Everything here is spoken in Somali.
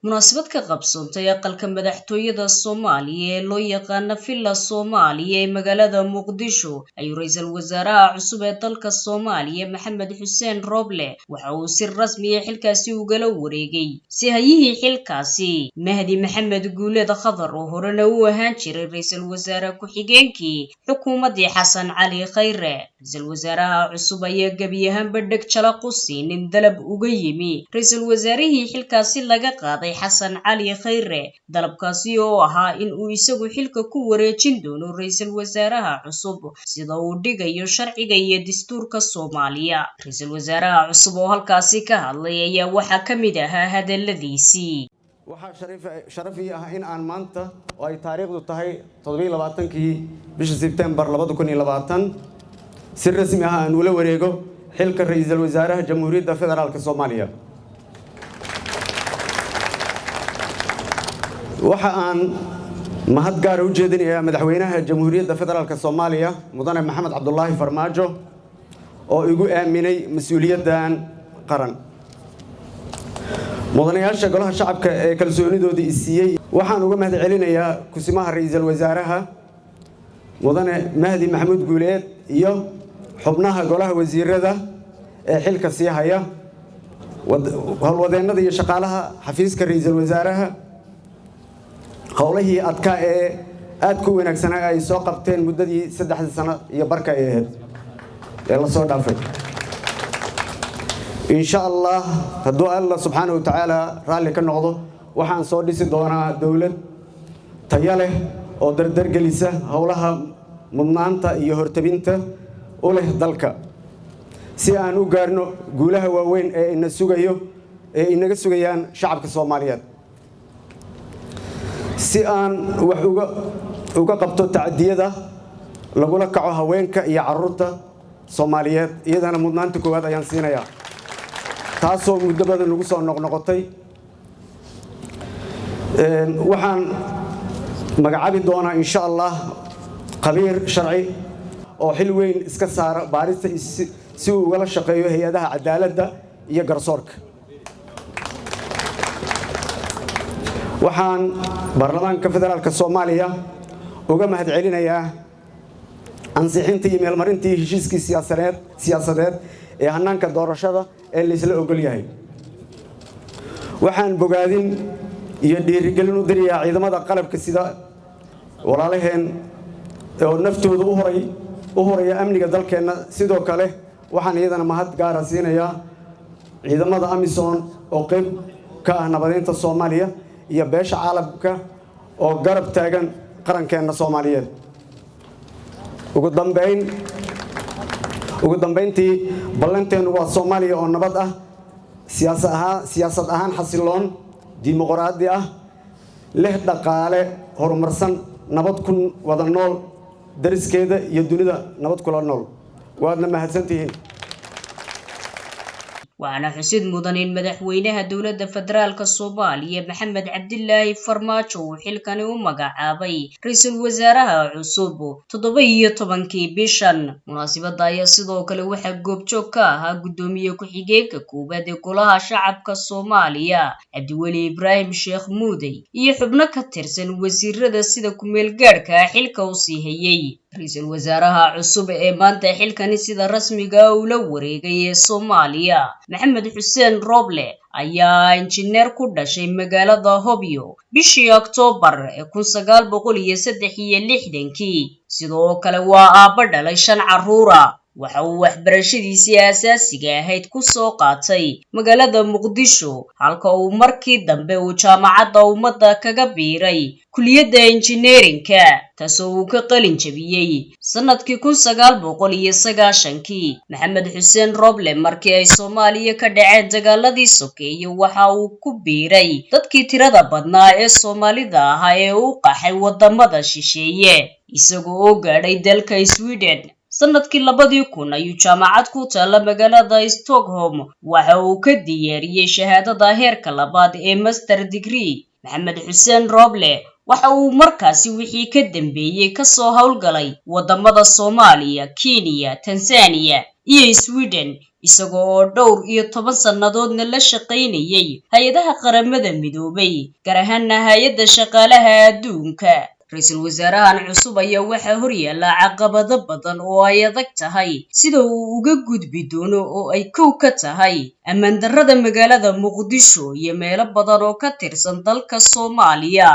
munaasabad ka qabsoontay aqalka madaxtooyada Soomaaliya ee loo yaqaan Villa Soomaaliya ee magaalada Muqdisho ayuu ra'iisul wasaaraha cusub ee dalka Soomaaliya Maxamed Xuseen Roble waxa uu si rasmi ah xilkaasi ugala wareegay si hay'ihii xilkaasi Mahdi Maxamed Guuleed Khadar oo horena u ahaan jiray ra'iisul wasaare ku-xigeenkii xukuumadii Xasan Cali Khayre. ra'iisul wasaaraha cusub ayaa gabi ahaanba dheg jalaq u siinin dalab uga yimi ra'iisul wasaarihii xilkaasi laga qaaday Xasan Cali Khayre, dalabkaasi oo ahaa in uu isagu xilka ku wareejin doono ra'iisul wasaaraha cusub sida uu dhigayo sharciga iyo dastuurka Soomaaliya. ra'iisul wasaaraha cusub oo halkaasi ka hadlay ayaa waxa ka mid ahaa hadaladiisii. waxaa sharaf ii ah in aan maanta oo ay taariikhdu tahay 27kii bisha Sebtembar 2020 si rasmi ah aan ula wareego xilka ra'iisul wasaaraha Jamhuuriyadda Federaalka Soomaaliya. waxa aan mahad gaar ah u jeedinayaa madaxweynaha Jamhuuriyadda Federaalka Soomaaliya Mudane Maxamed Cabdullaahi Farmaajo oo igu aaminay mas'uuliyaddan qaran. mudanayaasha golaha shacabka ee kalsoonidoodii siiyay waxaan uga mahad celinayaa kusimaha ra'iisul wasaaraha Mudane Mahdi Maxamed Guuleed iyo xubnaha golaha wasiirada ee xilka sii haya howlwadeennada iyo shaqaalaha xafiiska ra'iisul wasaaraha howlihii adkaa ee aad ku wanaagsanaa ay soo qabteen muddadii 3 sano iyo barka ee la soo dhaafay. insha Allah hadduu Allah subhanahu wa ta'ala raalli ka noqdo waxaan soo dhisi doonaa dawlad tayo leh oo dardar gelisa howlaha mudnaanta iyo hortabinta u leh dalka si aan u gaarno guulaha waaweyn ee inaga sugayaan shacabka Soomaaliyeed. si aan wax uga qabto tacadiyada lagula kaco haweenka iyo carruurta Soomaaliyeed iyadana mudnaanta koowaad ayaan siinayaa taasoo muddo badan lagu soo noqnoqotay. waxaan magacaabi doonaa insha Allah qabiir sharci oo xil weyn iska saara baarista si uu uga shaqeeyo hay'adaha cadaaladda iyo garsoorka. waxaan baarlamaanka federaalka Soomaaliya uga mahad celinayaa ansixintii iyo meelmarintii heshiiskii siyaasadeed ee hannaanka doorashada ee la isla ogol yahay. waxaan bogaadin iyo dhiirigelin u dirayaa ciidamada qalabka sida walaalaheen oo naftooda u horaya amniga dalkeena. sidoo kale waxaan iyadana mahad gaar ah siinayaa ciidamada AMISOM oo qayb ka ah nabadeynta Soomaaliya iyo beesha caalamka oo garab taagan qarankeena Soomaaliyeed. ugu dambeyntii ballanteenu waa Soomaaliya oo nabad ah, siyaasad ahaan xasiloon, dimuqraadi ah, leh dhaqaale horumarsan, nabad ku wada nool dariskeeda iyo dunida nabad kula nool. waadna mahadsantihiin. waxaana xusid mudan in madaxweynaha dowladda federaalka Soomaaliya Maxamed Cabdullaahi Farmaajo uu xilkani u magacaabay ra'iisul wasaaraha cusub 17kii bishan. munaasabada ayaa sidoo kale waxaa goobjoog ka ahaa gudoomiye ku-xigeenka koowaad ee golaha shacabka Soomaaliya Cabdiweli Ibraahim Sheekh Muudey iyo xubno ka tirsan wasiirada sida ku meel gaarka xilka u sii hayay. ra'iisul wasaaraha cusub ee maanta xilkani sida rasmiga ah ula wareegay ee Soomaaliya Maxamed Xuseen Roble ayaa injineer ku dhashay magaalada Hobyo bishii Oktoobar 1963. sidoo kale waa aabba dhalay 5 carruur ah. waxa uu waxbarashadiisii aasaasiga ahayd ku soo qaatay magaalada Muqdisho halka uu markii dambe uu jaamacadda ummadda kaga biiray kulliyadda injineerinka taasoo uu ka qalin jabiyay sanadkii 1990. Maxamed Xuseen Roble markii ay Soomaaliya ka dhaceen dagaaladii sokeeye waxa uu ku biiray dadkii tirada badnaa ee Soomaalida ahaa ee u qaxay wadamada shisheeye isagoo oo gaadhay dalka Sweden. sanadkii 2000 ayuu jaamacad ku taala magaalada Stockholm waxa uu ka diyaariyay shahaadada heerka 2 ee master degree. Maxamed Xuseen Roble waxa uu markaasi wixii ka dambeeyay ka soo hawlgalay wadamada Soomaaliya, Kenya, Tanzania iyo Sweden isagoo dhowr iyo 10 sannadoodna la shaqaynayay hay'adaha qaramada midoobay gaar ahaanna hay'adda shaqaalaha adduunka. Ra'iisul wasaarahan cusub ayaa waxaa horyaala caqabado badan oo ay adag tahay sida uu uga gudbi doono oo ay kow ka tahay ammaan darrada magaalada Muqdisho iyo meelo badan oo ka tirsan dalka Soomaaliya.